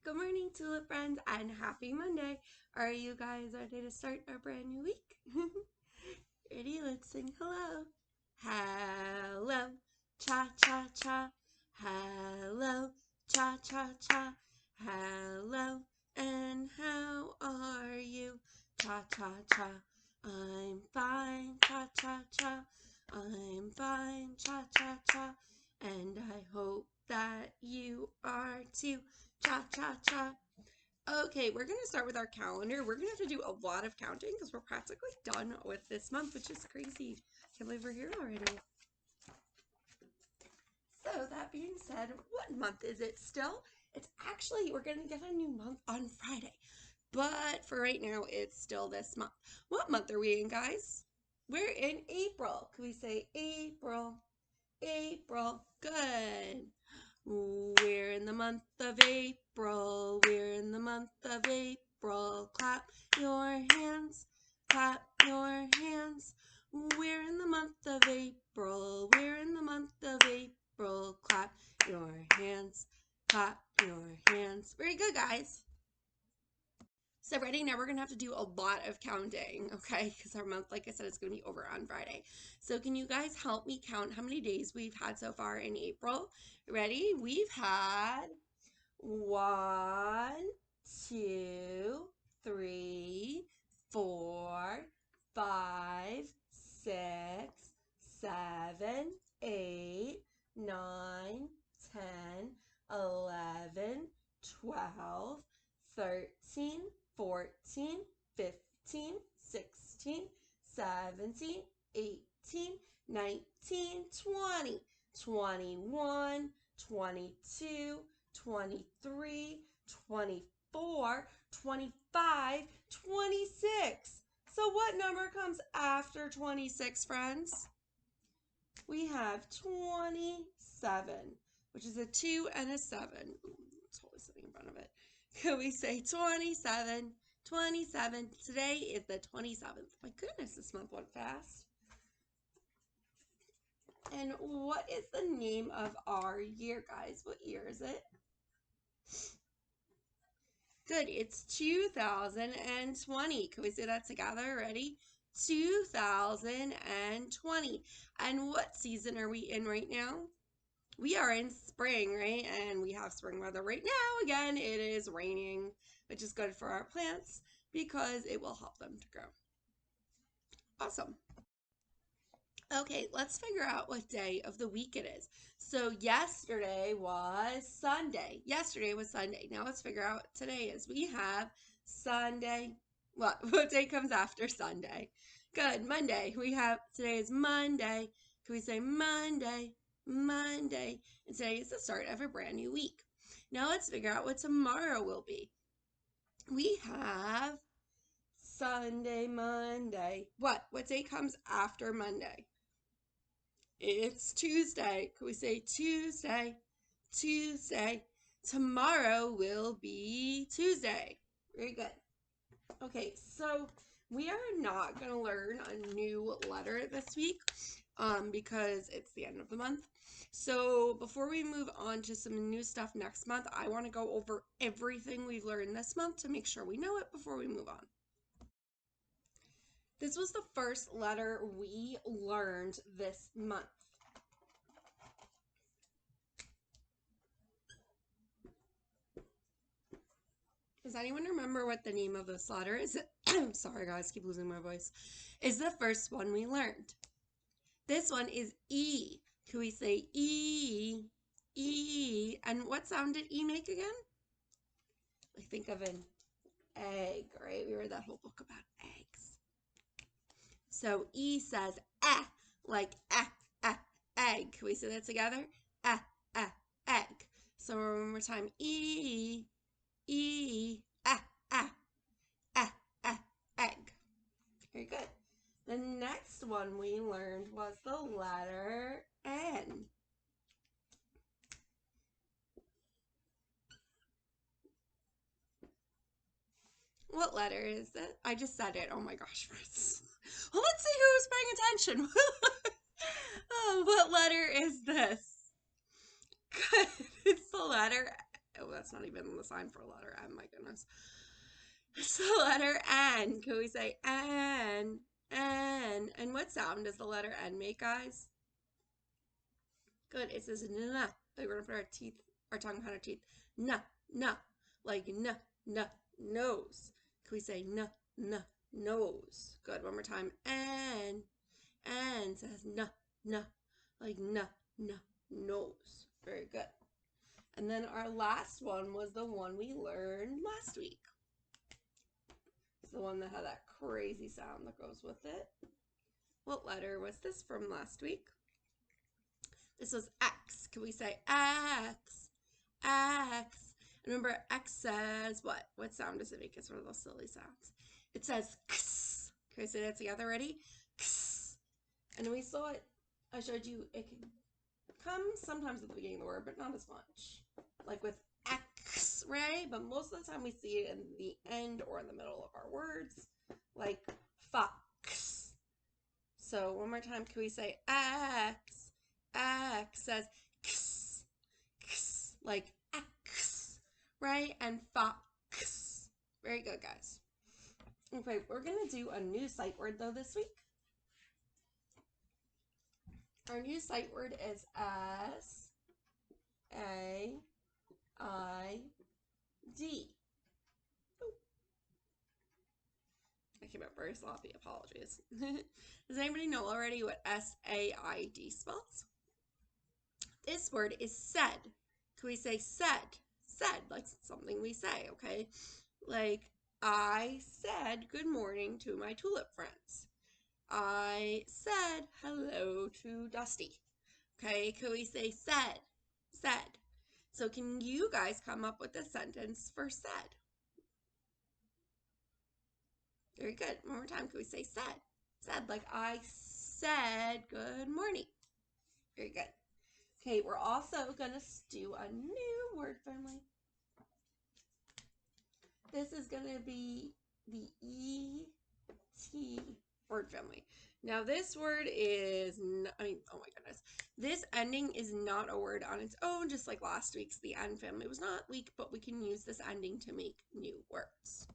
Good morning, Tulip friends, and happy Monday. Are you guys ready to start our brand new week? Ready? Let's sing hello. Hello, cha cha cha. Hello, cha cha cha. Hello, and how are you? Cha cha cha. I'm fine, cha cha cha. I'm fine, cha cha cha. And I hope that you are too. Cha cha cha. Okay, we're going to start with our calendar. We're going to have to do a lot of counting because we're practically done with this month, which is crazy. Can't believe we're here already. So that being said, what month is it still? It's actually, we're going to get a new month on Friday. But for right now, it's still this month. What month are we in, guys? We're in April. Can we say April? April. Good. We're in the month of April. We're in the month of April. Clap your hands. Clap your hands. We're in the month of April. We're in the month of April. Clap your hands. Clap your hands. Very good, guys. So ready? Now we're going to have to do a lot of counting, okay? Because our month, like I said, is going to be over on Friday. So can you guys help me count how many days we've had so far in April? Ready? We've had 1, 2, 3, 4, 5, 6, 7, 8, 9, 10, 11, 12, 13, 14, 15, 16, 17, 18, 19, 20, 21, 22, 23, 24, 25, 26. So what number comes after 26, friends? We have 27, which is a 2 and a 7. Ooh, it's totally sitting in front of it. Can we say 27? 27. Today is the 27th. My goodness, this month went fast. And what is the name of our year, guys? What year is it? Good. It's 2020. Can we say that together? Ready? 2020. And what season are we in right now? We are in spring, right? And we have spring weather right now. Again, it is raining, which is good for our plants because it will help them to grow. Awesome. Okay, let's figure out what day of the week it is. So yesterday was Sunday. Yesterday was Sunday. Now let's figure out what today is. We have Sunday. What day comes after Sunday? Good, Monday. Today is Monday. Can we say Monday? Monday. And today is the start of a brand new week. Now let's figure out what tomorrow will be. We have Sunday, Monday. What day comes after Monday? It's Tuesday. Can we say Tuesday? Tuesday. Tomorrow will be Tuesday. Very good. Okay, so we are not going to learn a new letter this week because it's the end of the month. So before we move on to some new stuff next month, I want to go over everything we've learned this month to make sure we know it before we move on. This was the first letter we learned this month. Does anyone remember what the name of this letter is? Sorry guys, keep losing my voice. Is the first one we learned. This one is E. Can we say E? E. And what sound did E make again? I think of an egg, right? We read that whole book about eggs. So E says eh, like egg. Can we say that together? Egg. So one more time. E. E, egg. Very good. The next one we learned was the letter N. What letter is it? I just said it. Oh my gosh, friends. Well, let's see who's paying attention. Oh, what letter is this? Good. It's the letter Oh, that's not even the sign for letter N, my goodness. So letter N. Can we say N? N. And what sound does the letter N make, guys? Good. It says n. Like we're going to put our tongue behind our teeth. N. Like n. Nose. Can we say n? Nose. Good. One more time. N. N says n. Like n. Nose. Very good. And then our last one was the one we learned last week. It's the one that had that crazy sound that goes with it. What letter was this from last week? This was X. Can we say X? X. And remember, X says what? What sound does it make? It's one of those silly sounds. It says X. Can we say that together? Ready? X. And we saw it. I showed you it can come sometimes at the beginning of the word, but not as much. Like with X, right? But most of the time we see it in the end or in the middle of our words, like fox. So one more time, can we say X? X says X, X, like X, right? And fox. Very good, guys. Okay, we're going to do a new sight word, though, this week. Our new sight word is S-A-I-D. I came out very sloppy. Apologies. Does anybody know already what S-A-I-D spells? This word is said. Can we say said? Said, like something we say, okay? Like, I said good morning to my tulip friends. I said hello to Dusty. Okay, can we say said? Said. So can you guys come up with a sentence for said? Very good. One more time. Can we say said? Said, like I said good morning. Very good. Okay, we're also going to do a new word family. This is going to be the E-T word family. Now this word is, oh my goodness. This ending is not a word on its own, just like last week's the N family was not weak, but we can use this ending to make new words.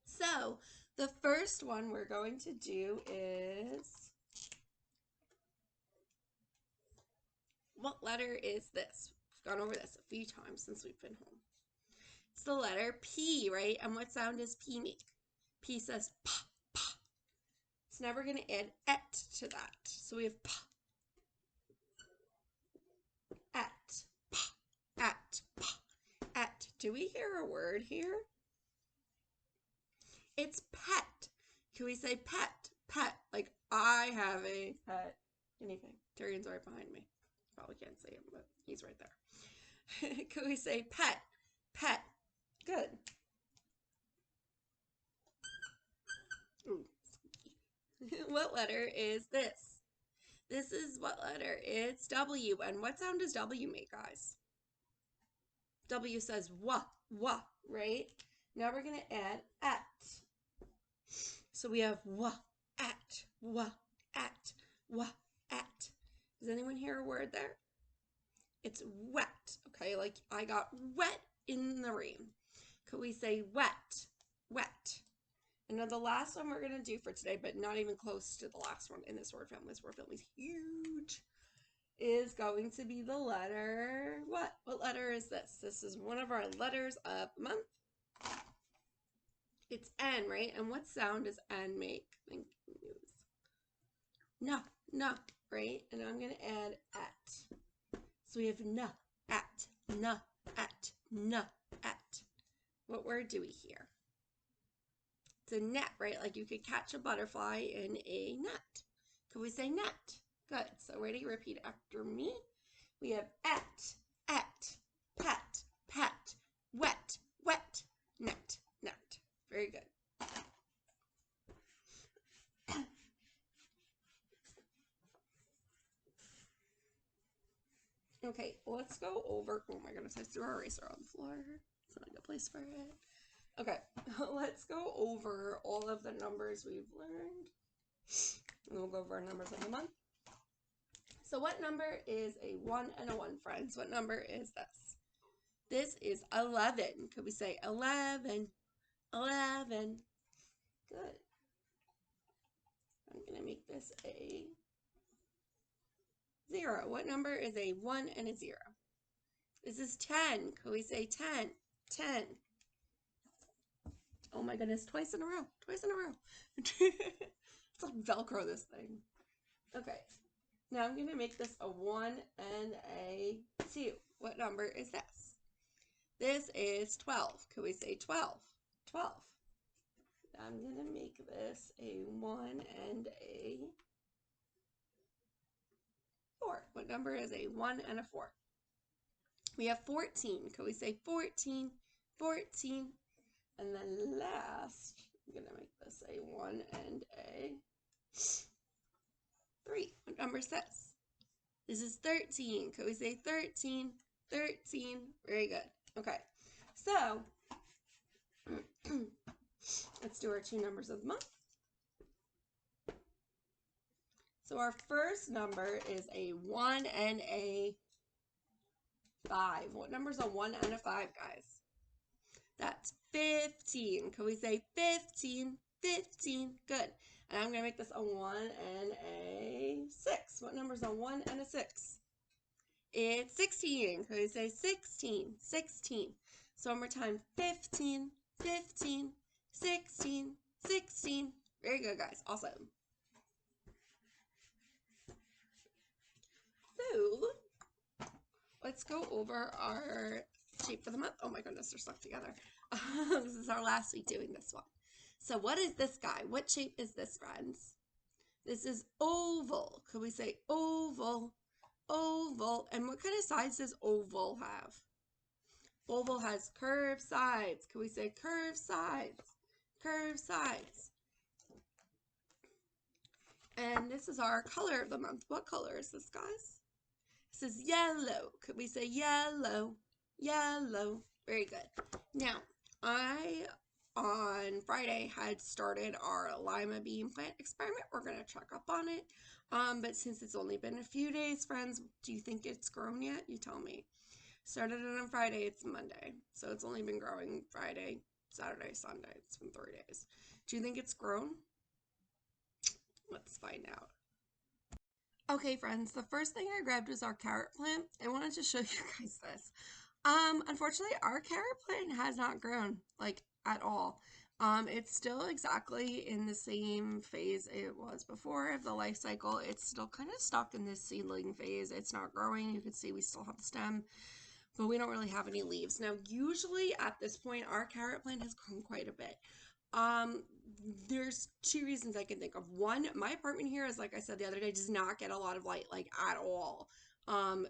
So the first one we're going to do is, what letter is this? We've gone over this a few times since we've been home. It's the letter P, right? And what sound does P make? P says P, P. It's never going to add et to that. So we have P, et, P, et, P, et. Do we hear a word here? It's pet. Can we say pet? Pet. Like I have a pet. Anything. Tyrion's right behind me. Probably can't see him, but he's right there. Can we say pet? Pet. Good. Ooh. What letter is this? This is what letter? It's W. And what sound does W make, guys? W says wa, right? Now we're going to add at. So we have wa, at. Does anyone hear a word there? It's wet, okay? Like I got wet in the rain. Could we say wet? And now the last one we're going to do for today, but not even close to the last one in this word family. This word family is huge. Is going to be the letter what? What letter is this? This is one of our letters of the month. It's N, right? And what sound does N make? Think news. No, right? And I'm going to add at. So we have n, at. What word do we hear? It's a net, right? Like you could catch a butterfly in a net. Could we say net? Good. So ready? Repeat after me. We have at, pet, wet, net. Very good. Okay, let's go over. Oh my goodness, I threw our eraser on the floor. It's not a good place for it. Okay, let's go over all of the numbers we've learned. And we'll go over our numbers of the month. So what number is a 1 and a 1, friends? What number is this? This is 11. Could we say 11? 11. Good. I'm going to make this a 0. What number is a 1 and a 0? This is 10. Could we say 10? 10. Oh my goodness, twice in a row. Twice in a row. It's like Velcro, this thing. Okay. Now I'm going to make this a 1 and a 2. What number is this? This is 12. Could we say 12? 12. I'm going to make this a 1 and a 4. What number is a 1 and a 4? We have 14. Could we say 14? 14. And then last, I'm going to make this a 1 and a 3. What number is this? This is 13. Could we say 13? 13. Very good. Okay. So, let's do our 2 numbers of the month. So our first number is a 1 and a 5. What number is a 1 and a 5, guys? That's 15. Can we say 15? 15. Good. And I'm going to make this a 1 and a 6. What number is a 1 and a 6? It's 16. Can we say 16? 16. So one more time. 15, 15, 16, 16. Very good, guys. Awesome. So let's go over our shape for the month. Oh my goodness, they're stuck together. This is our last week doing this one. So what is this guy? What shape is this, friends? This is oval. Could we say oval? Oval. And what kind of sides does oval have? Oval has curved sides. Could we say curved sides? Curved sides. And this is our color of the month. What color is this, guys? This is yellow. Could we say yellow? Yellow. Very good. Now, I, on Friday, had started our Lima Bean plant experiment. We're going to check up on it. But since it's only been a few days, friends, do you think it's grown yet? You tell me. Started it on Friday. It's Monday. So it's only been growing Friday, Saturday, Sunday. It's been 3 days. Do you think it's grown? Let's find out. Okay, friends, the first thing I grabbed was our carrot plant. I wanted to show you guys this. Unfortunately, our carrot plant has not grown, like, at all. It's still exactly in the same phase it was before of the life cycle. It's still kind of stuck in this seedling phase. It's not growing. You can see we still have the stem, but we don't really have any leaves. Now, usually at this point, our carrot plant has grown quite a bit. There's 2 reasons I can think of. One, my apartment here, is like I said the other day, does not get a lot of light, like, at all.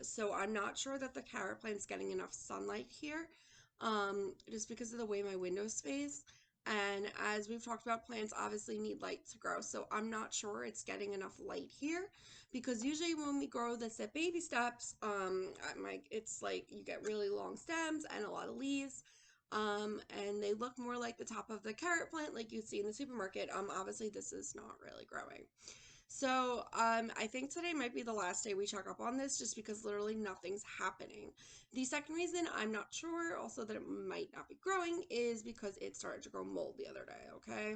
So I'm not sure that the carrot plant's getting enough sunlight here, just because of the way my windows face. And as we've talked about, plants obviously need light to grow. So I'm not sure it's getting enough light here, because usually when we grow this at baby steps, it's like you get really long stems and a lot of leaves. And they look more like the top of the carrot plant like you see in the supermarket. Obviously this is not really growing. So, I think today might be the last day we check up on this, just because literally nothing's happening. The second reason I'm not sure also that it might not be growing is because it started to grow mold the other day, okay?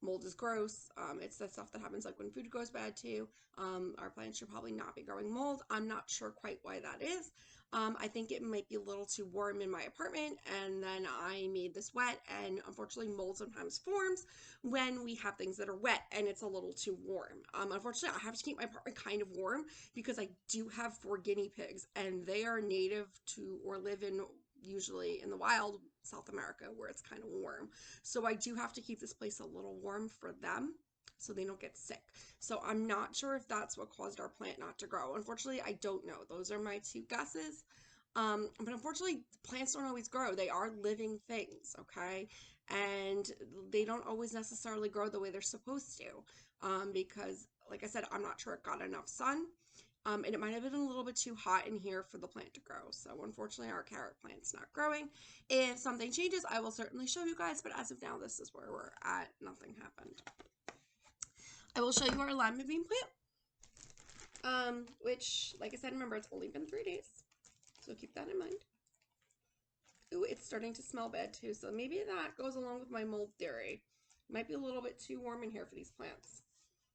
Mold is gross. It's the stuff that happens like when food goes bad too. Our plants should probably not be growing mold. I'm not sure quite why that is. I think it might be a little too warm in my apartment, and then I made this wet, and unfortunately mold sometimes forms when we have things that are wet and it's a little too warm. Unfortunately, I have to keep my apartment kind of warm because I do have 4 guinea pigs, and they are native to or live in usually in the wild South America where it's kind of warm. So I do have to keep this place a little warm for them so they don't get sick. So I'm not sure if that's what caused our plant not to grow. Unfortunately, I don't know. Those are my 2 guesses. But unfortunately, plants don't always grow. They are living things, okay? And they don't always necessarily grow the way they're supposed to, because, like I said, I'm not sure it got enough sun. And it might have been a little bit too hot in here for the plant to grow. So unfortunately, our carrot plant's not growing. If something changes, I will certainly show you guys. But as of now, this is where we're at. Nothing happened. I will show you our Lima Bean plant, which, like I said, remember, it's only been 3 days. So keep that in mind. it's starting to smell bad too. So maybe that goes along with my mold theory. Might be a little bit too warm in here for these plants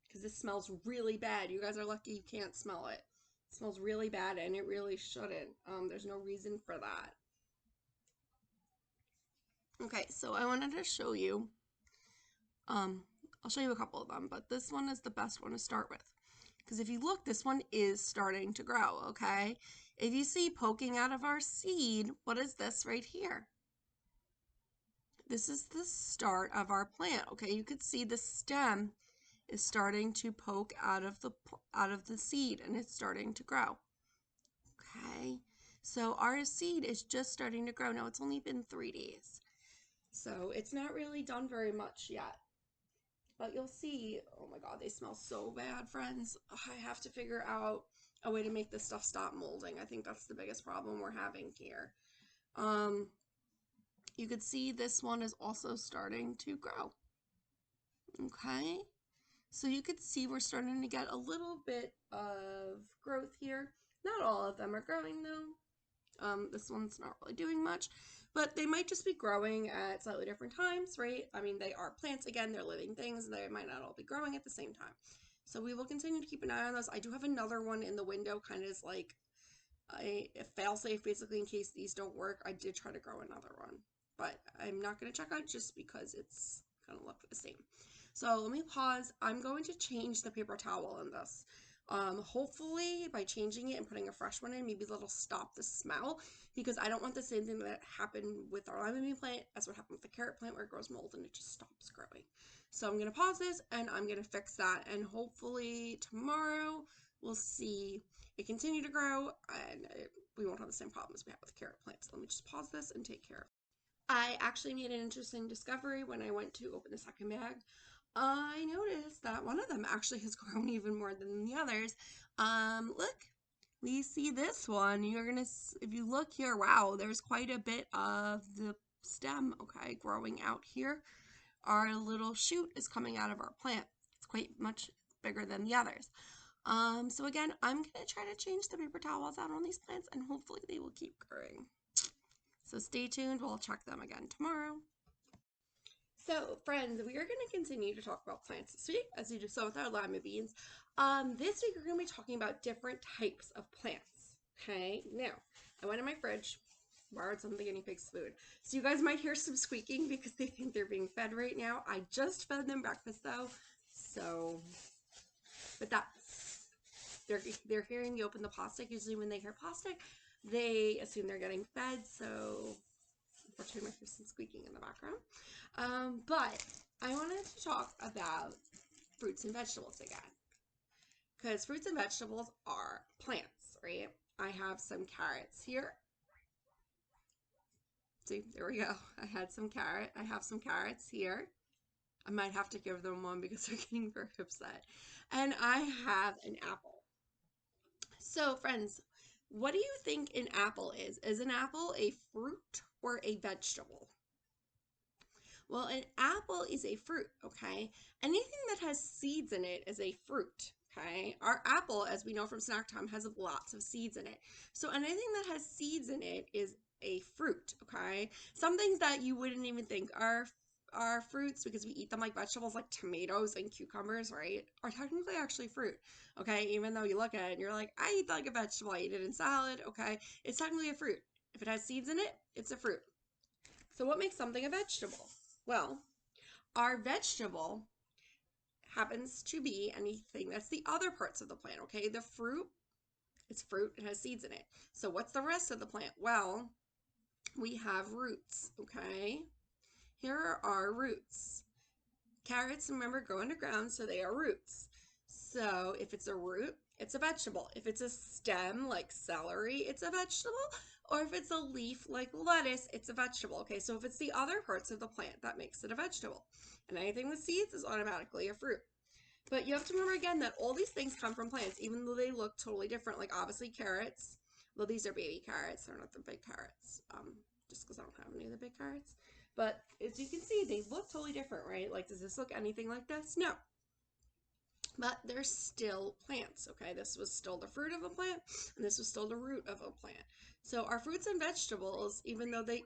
because this smells really bad. You guys are lucky you can't smell it. It smells really bad and it really shouldn't. There's no reason for that. Okay, so I wanted to show you, I'll show you a couple of them, but this one is the best one to start with. Because if you look, this one is starting to grow, okay? If you see poking out of our seed, what is this right here? This is the start of our plant, okay? You could see the stem is starting to poke out of the seed and it's starting to grow. Okay? So our seed is just starting to grow. Now it's only been 3 days. So it's not really done very much yet. But you'll see, oh my God, they smell so bad, friends. I have to figure out a way to make this stuff stop molding. I think that's the biggest problem we're having here. You could see this one is also starting to grow. Okay, so you could see we're starting to get a little bit of growth here. Not all of them are growing though. This one's not really doing much, but they might just be growing at slightly different times, right? I mean, they are plants again, they're living things, they might not all be growing at the same time. So we will continue to keep an eye on those. I do have another one in the window, kind of as like a fail-safe, basically, in case these don't work. I did try to grow another one, but I'm not going to check out just because it's kind of look the same. So let me pause. I'm going to change the paper towel in this. Hopefully by changing it and putting a fresh one in, maybe that'll stop the smell, because I don't want the same thing that happened with our Lima Bean plant as what happened with the carrot plant, where it grows mold and it just stops growing. So I'm going to pause this and I'm going to fix that, and hopefully tomorrow we'll see it continue to grow and we won't have the same problems we have with carrot plants. Let me just pause this and take care of it. I actually made an interesting discovery when I went to open the second bag. I noticed that one of them actually has grown even more than the others. Look, we see this one. You're gonna, if you look here, wow, there's quite a bit of the stem, okay, growing out here. Our little shoot is coming out of our plant. It's quite much bigger than the others. So again, I'm gonna try to change the paper towels out on these plants and hopefully they will keep growing. So stay tuned, we'll check them again tomorrow. So, friends, we are going to continue to talk about plants this week, as you just saw with our Lima beans. This week, we're going to be talking about different types of plants. Okay, now, I went in my fridge, borrowed some of the guinea pigs' food. So you guys might hear some squeaking because they think they're being fed right now. I just fed them breakfast, though. So, but that's, they're hearing me open the plastic. Usually when they hear plastic, they assume they're getting fed, so unfortunately, I hear some squeaking in the background. But I wanted to talk about fruits and vegetables again. Because fruits and vegetables are plants, right? I have some carrots here. See, there we go. I have some carrots here. I might have to give them one because they're getting very upset. And I have an apple. So, friends, what do you think an apple is? Is an apple a fruit or a vegetable? Well, an apple is a fruit, okay? Anything that has seeds in it is a fruit, okay? Our apple, as we know from snack time, has lots of seeds in it. So anything that has seeds in it is a fruit, okay? Some things that you wouldn't even think are fruits, because we eat them like vegetables, like tomatoes and cucumbers, right, are technically actually fruit, okay? Even though you look at it and you're like, I eat that like a vegetable, I eat it in salad, okay? It's technically a fruit. If it has seeds in it, it's a fruit. So what makes something a vegetable? Well, our vegetable happens to be anything that's the other parts of the plant, okay? The fruit, it's fruit, it has seeds in it. So what's the rest of the plant? Well, we have roots, okay? Here are our roots. Carrots, remember, grow underground, so they are roots. So if it's a root, it's a vegetable. If it's a stem, like celery, it's a vegetable. Or if it's a leaf, like lettuce, it's a vegetable. Okay, so if it's the other parts of the plant, that makes it a vegetable. And anything with seeds is automatically a fruit. But you have to remember again that all these things come from plants, even though they look totally different. Like obviously carrots, well, these are baby carrots, they're not the big carrots, just because I don't have any of the big carrots. But as you can see, they look totally different, right? Like, does this look anything like this? No. But they're still plants, okay? This was still the fruit of a plant, and this was still the root of a plant. So our fruits and vegetables, even though they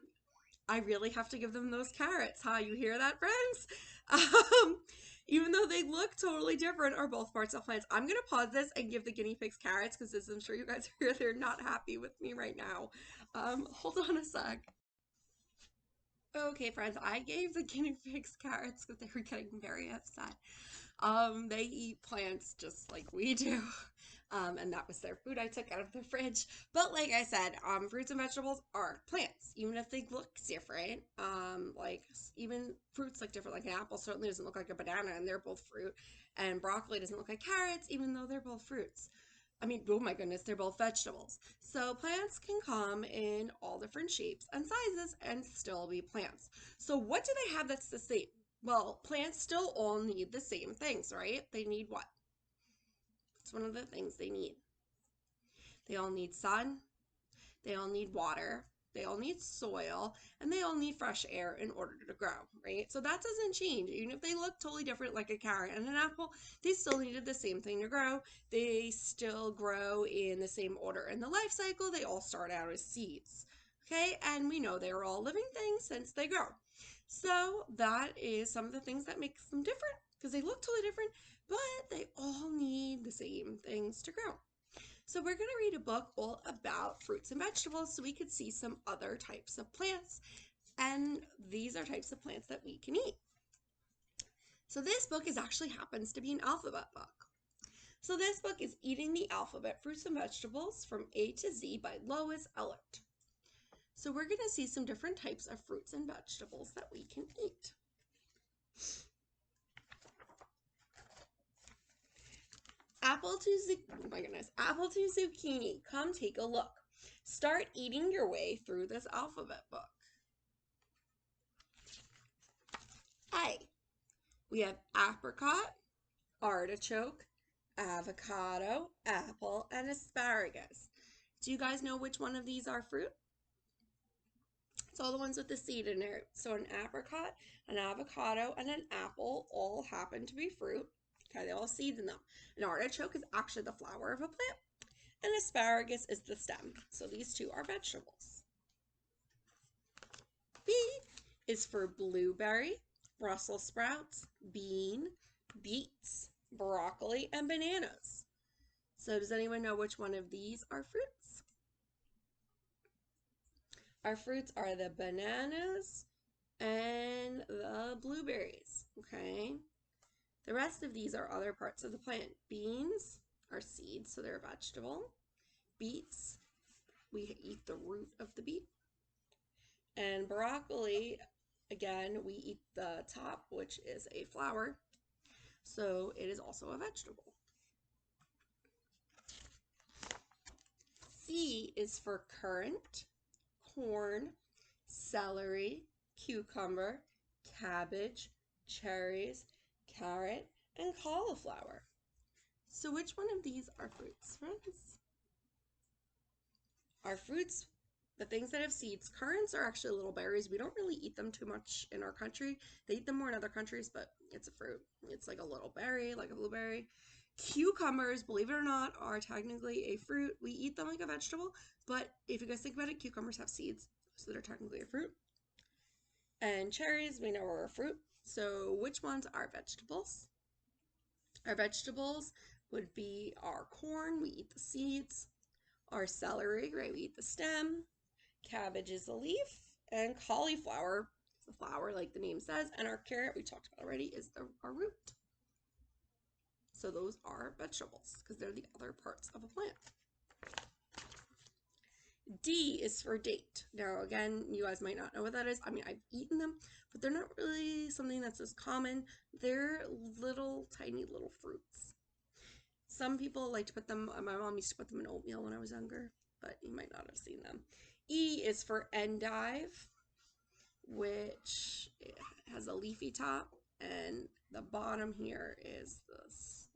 I really have to give them those carrots. Huh? You hear that, friends? Um, Even though they look totally different, are both parts of plants. I'm gonna pause this and give the guinea pigs carrots because, as I'm sure you guys hear, they're not happy with me right now. Hold on a sec. Okay, friends, I gave the guinea pigs carrots because they were getting very upset. They eat plants just like we do. And that was their food I took out of the fridge. But like I said, fruits and vegetables are plants, even if they look different. Like even fruits look different. Like an apple certainly doesn't look like a banana, and they're both fruit. And broccoli doesn't look like carrots, even though they're both fruits. I mean, oh my goodness, they're both vegetables. So plants can come in all different shapes and sizes and still be plants. So what do they have that's the same? Well, plants still all need the same things, right? They need what? It's one of the things they need. They all need sun, they all need water, they all need soil, and they all need fresh air in order to grow, right? So that doesn't change. Even if they look totally different, like a carrot and an apple, they still needed the same thing to grow. They still grow in the same order in the life cycle. They all start out as seeds, okay? And we know they're all living things since they grow. So that is some of the things that makes them different because they look totally different, but they all need the same things to grow. So we're going to read a book all about fruits and vegetables so we could see some other types of plants. And these are types of plants that we can eat. So this book actually happens to be an alphabet book. So this book is Eating the Alphabet, Fruits and Vegetables from A to Z by Lois Ehlert. So we're going to see some different types of fruits and vegetables that we can eat. Apple to zucchini. Come take a look. Start eating your way through this alphabet book. A. We have apricot, artichoke, avocado, apple, and asparagus. Do you guys know which one of these are fruit? It's all the ones with the seed in there. So an apricot, an avocado, and an apple all happen to be fruit. Okay, they all have seeds in them. An artichoke is actually the flower of a plant, and asparagus is the stem. So these two are vegetables. B is for blueberry, Brussels sprouts, bean, beets, broccoli, and bananas. So does anyone know which one of these are fruits? Our fruits are the bananas and the blueberries, okay? The rest of these are other parts of the plant. Beans are seeds, so they're a vegetable. Beets, we eat the root of the beet. And broccoli, again, we eat the top, which is a flower, so it is also a vegetable. C is for currant, corn, celery, cucumber, cabbage, cherries, carrot, and cauliflower. So which one of these are fruits, friends? Our fruits, the things that have seeds, currants are actually little berries. We don't really eat them too much in our country. They eat them more in other countries, but it's a fruit. It's like a little berry, like a blueberry. Cucumbers, believe it or not, are technically a fruit. We eat them like a vegetable, but if you guys think about it, cucumbers have seeds, so they're technically a fruit. And cherries, we know are a fruit. So which ones are vegetables? Our vegetables would be our corn, we eat the seeds. Our celery, right, we eat the stem. Cabbage is a leaf. And cauliflower is a flower, like the name says. And our carrot, we talked about already, is our root. So those are vegetables because they're the other parts of a plant. D is for date. Now, again, you guys might not know what that is. I mean, I've eaten them, but they're not really something that's as common. They're little, tiny little fruits. Some people like to put them, my mom used to put them in oatmeal when I was younger, but you might not have seen them. E is for endive, which has a leafy top, and the bottom here is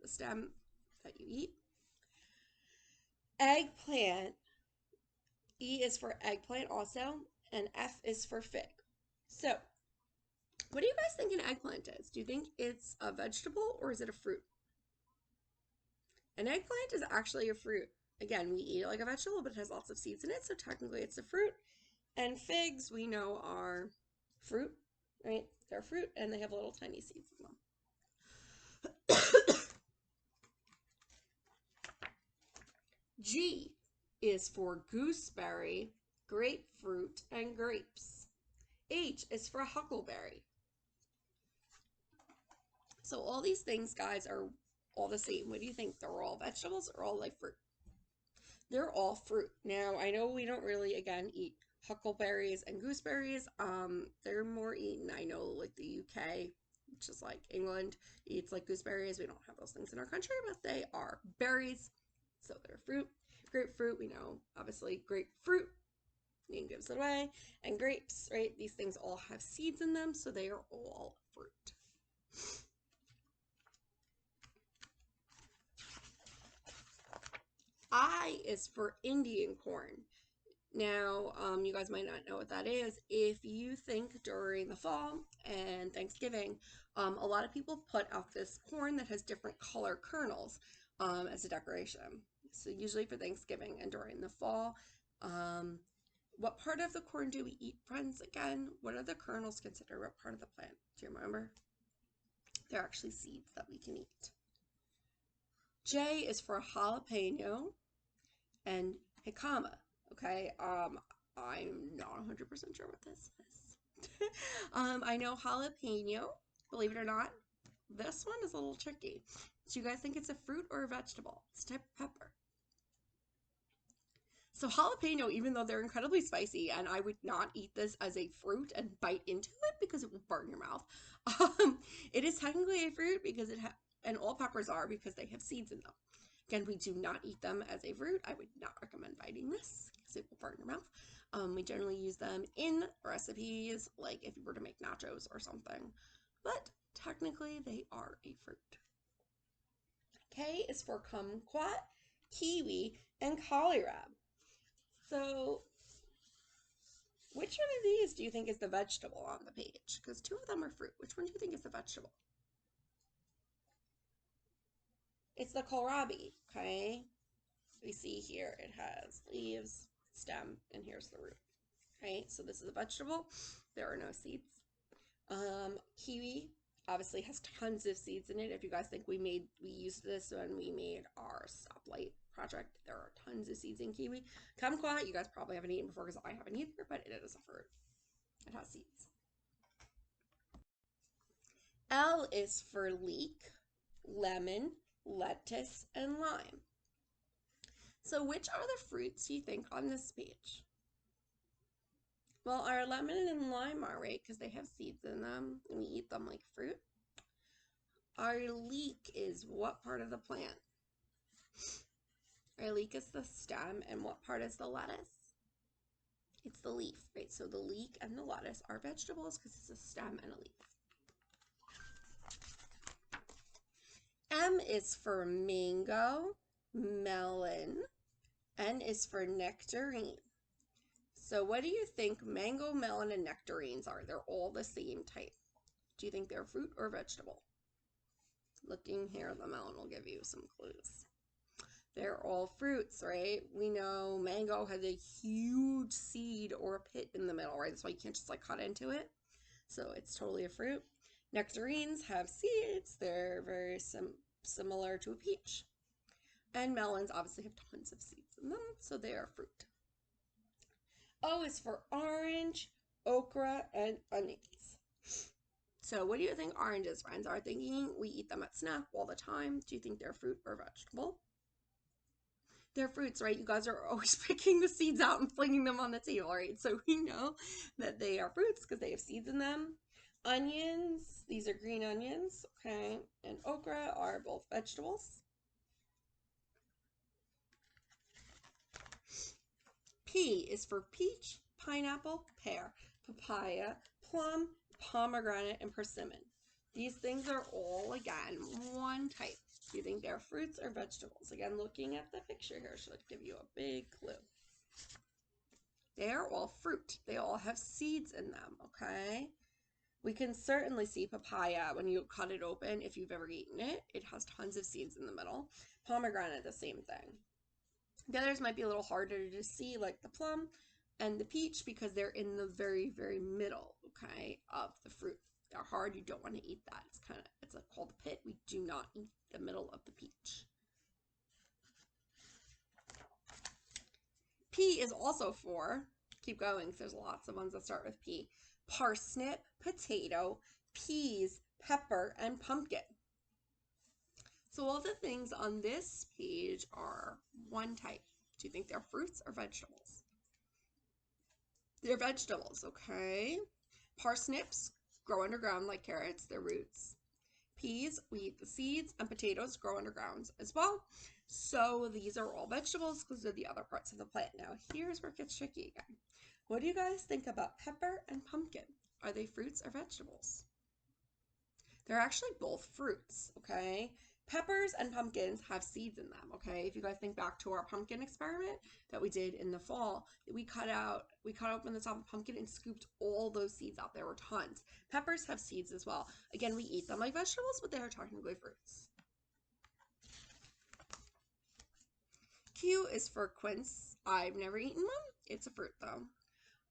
the stem that you eat. Eggplant. E is for eggplant also, and F is for fig. So, what do you guys think an eggplant is? Do you think it's a vegetable or is it a fruit? An eggplant is actually a fruit. Again, we eat it like a vegetable, but it has lots of seeds in it, so technically it's a fruit. And figs, we know, are fruit, right? They're fruit and they have little tiny seeds in them. G is for gooseberry, grapefruit, and grapes. H is for huckleberry. So all these things, guys, are all the same. What do you think? They're all vegetables or all like fruit? They're all fruit. Now, I know we don't really, again, eat huckleberries and gooseberries. They're more eaten, I know, like the UK, which is like England, eats like gooseberries. We don't have those things in our country, but they are berries. So they're fruit. Grapefruit, we know, obviously, grapefruit. Name gives it away. And grapes, right? These things all have seeds in them, so they are all fruit. I is for Indian corn. Now, you guys might not know what that is. If you think during the fall and Thanksgiving, a lot of people put out this corn that has different color kernels as a decoration. So usually for Thanksgiving and during the fall. What part of the corn do we eat, friends? Again, what are the kernels considered? What part of the plant? Do you remember? They're actually seeds that we can eat. J is for jalapeno and jicama. Okay, I'm not 100% sure what this is. I know jalapeno, believe it or not. This one is a little tricky. Do you guys think it's a fruit or a vegetable? It's a type of pepper. So jalapeno, even though they're incredibly spicy, and I would not eat this as a fruit and bite into it because it will burn your mouth. It is technically a fruit because and all peppers are because they have seeds in them. Again, we do not eat them as a fruit. I would not recommend biting this because it will burn your mouth. We generally use them in recipes, like if you were to make nachos or something. But technically, they are a fruit. K is for kumquat, kiwi, and kohlrabi. So, which one of these do you think is the vegetable on the page? Because two of them are fruit. Which one do you think is the vegetable? It's the kohlrabi, okay? We see here it has leaves, stem, and here's the root. Okay, so this is a vegetable. There are no seeds. Kiwi obviously has tons of seeds in it. If you guys think we used this when we made our stoplight project, there are tons of seeds in kiwi. Kumquat, you guys probably haven't eaten before because I haven't either, but it is a fruit. It has seeds. L is for leek, lemon, lettuce, and lime. So which are the fruits you think on this page? Well, our lemon and lime are, right? Because they have seeds in them and we eat them like fruit. Our leek is what part of the plant? Our leek is the stem, and what part is the lettuce? It's the leaf, right? So the leek and the lettuce are vegetables because it's a stem and a leaf. M is for mango, melon, N is for nectarine. So what do you think mango, melon, and nectarines are? They're all the same type. Do you think they're fruit or vegetable? Looking here, the melon will give you some clues. They're all fruits, right? We know mango has a huge seed or a pit in the middle, right? That's why you can't just like cut into it. So it's totally a fruit. Nectarines have seeds. They're very similar to a peach. And melons obviously have tons of seeds in them, so they are fruit. O is for orange, okra, and onions. So what do you think oranges, friends, are thinking? We eat them at snack all the time. Do you think they're fruit or vegetable? They're fruits, right? You guys are always picking the seeds out and flinging them on the table, right? So we know that they are fruits because they have seeds in them. Onions, these are green onions, okay? And okra are both vegetables. P is for peach, pineapple, pear, papaya, plum, pomegranate, and persimmon. These things are all, again, one type. Do you think they're fruits or vegetables? Again, looking at the picture here should give you a big clue. They are all fruit. They all have seeds in them, okay? We can certainly see papaya when you cut it open. If you've ever eaten it, it has tons of seeds in the middle. Pomegranate, the same thing. The others might be a little harder to see, like the plum and the peach because they're in the very, very middle, okay, of the fruit. They're hard. You don't want to eat that. It's called the pit. We do not eat the middle of the peach. P is also for, keep going because there's lots of ones that start with P. Parsnip, potato, peas, pepper, and pumpkin. So all the things on this page are one type. Do you think they're fruits or vegetables? They're vegetables, okay? Parsnips grow underground like carrots, they're roots. Peas, we eat the seeds, and potatoes grow underground as well. So these are all vegetables because they're the other parts of the plant. Now here's where it gets tricky again. What do you guys think about pepper and pumpkin? Are they fruits or vegetables? They're actually both fruits, okay? Peppers and pumpkins have seeds in them, okay? If you guys think back to our pumpkin experiment that we did in the fall, we cut open the top of the pumpkin and scooped all those seeds out. There were tons. Peppers have seeds as well. Again, we eat them like vegetables, but they are technically fruits. Q is for quince. I've never eaten one. It's a fruit though.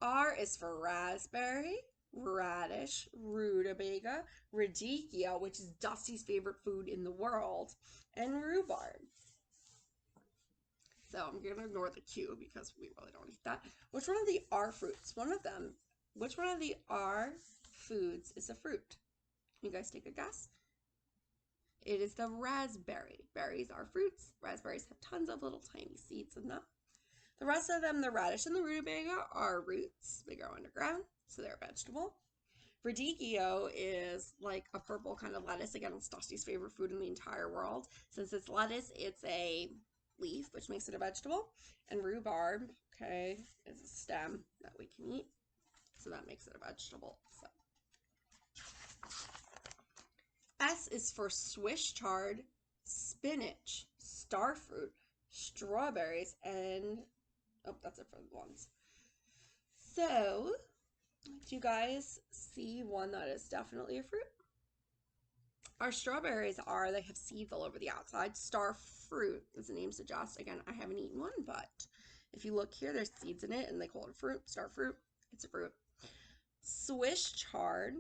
R is for raspberry, radish, rutabaga, radicchio, which is Dusty's favorite food in the world, and rhubarb. So I'm going to ignore the Q because we really don't eat that. Which one of the R fruits? Which one of the R foods is a fruit? Can you guys take a guess? It is the raspberry. Berries are fruits. Raspberries have tons of little tiny seeds in them. The rest of them, the radish and the rutabaga, are roots. They grow underground, so they're a vegetable. Radicchio is like a purple kind of lettuce. Again, it's Dusty's favorite food in the entire world. Since it's lettuce, it's a leaf, which makes it a vegetable. And rhubarb, okay, is a stem that we can eat. So that makes it a vegetable. So. S is for Swiss chard, spinach, starfruit, strawberries, and oh, that's it for the ones. So, do you guys see one that is definitely a fruit? Our strawberries they have seeds all over the outside. Star fruit, as the name suggests. Again, I haven't eaten one, but if you look here, there's seeds in it, and they call it a fruit. Star fruit, it's a fruit. Swiss chard,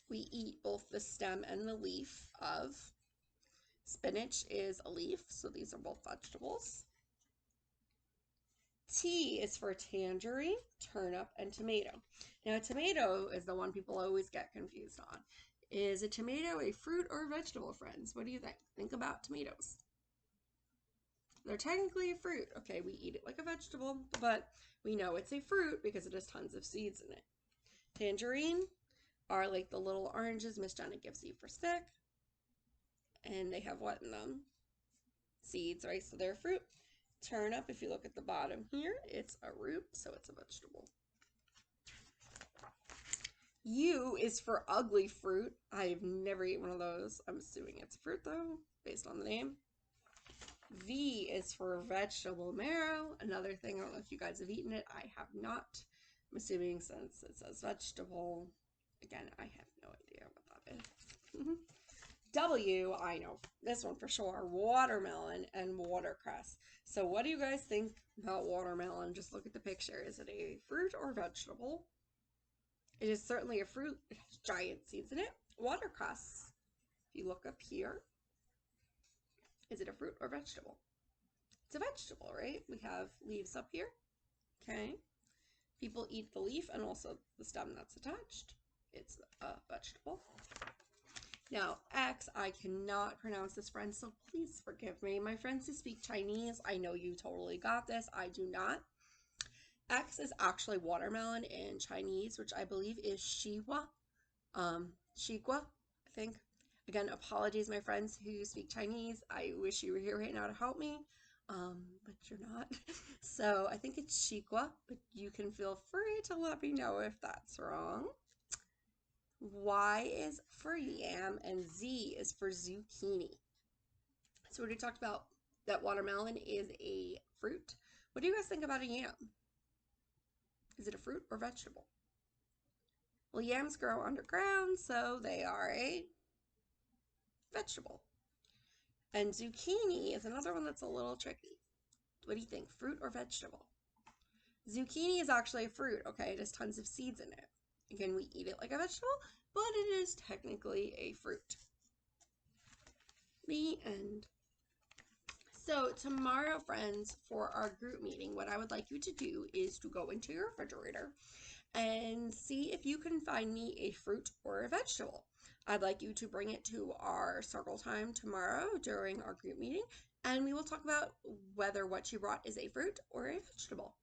we eat both the stem and the leaf of. Spinach is a leaf, so these are both vegetables. T is for tangerine, turnip, and tomato. Now, a tomato is the one people always get confused on. Is a tomato a fruit or a vegetable, friends? What do you think? Think about tomatoes. They're technically a fruit. Okay, we eat it like a vegetable, but we know it's a fruit because it has tons of seeds in it. Tangerine are like the little oranges Miss Jenna gives you for stick. And they have what in them? Seeds, right? So they're a fruit. Turnip, if you look at the bottom here, it's a root, so it's a vegetable. U is for ugly fruit. I've never eaten one of those. I'm assuming it's a fruit though, based on the name. V is for vegetable marrow. Another thing, I don't know if you guys have eaten it. I have not. I'm assuming since it says vegetable. Again, I have no idea what that is. W, I know this one for sure, watermelon and watercress. So what do you guys think about watermelon? Just look at the picture. Is it a fruit or vegetable? It is certainly a fruit. It has giant seeds in it. Watercress, if you look up here, is it a fruit or vegetable? It's a vegetable, right? We have leaves up here. Okay. People eat the leaf and also the stem that's attached. It's a vegetable. Now, X, I cannot pronounce this, friends, so please forgive me. My friends who speak Chinese, I know you totally got this. I do not. X is actually watermelon in Chinese, which I believe is Shihua. Shihua, I think. Again, apologies, my friends who speak Chinese. I wish you were here right now to help me, but you're not. So I think it's Shihua, but you can feel free to let me know if that's wrong. Y is for yam, and Z is for zucchini. So we already talked about that watermelon is a fruit. What do you guys think about a yam? Is it a fruit or vegetable? Well, yams grow underground, so they are a vegetable. And zucchini is another one that's a little tricky. What do you think, fruit or vegetable? Zucchini is actually a fruit, okay? It has tons of seeds in it. Again, we eat it like a vegetable, but it is technically a fruit. The end. So tomorrow, friends, for our group meeting, what I would like you to do is to go into your refrigerator and see if you can find me a fruit or a vegetable. I'd like you to bring it to our circle time tomorrow during our group meeting, and we will talk about whether what you brought is a fruit or a vegetable.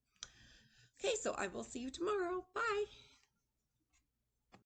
Okay, so I will see you tomorrow. Bye.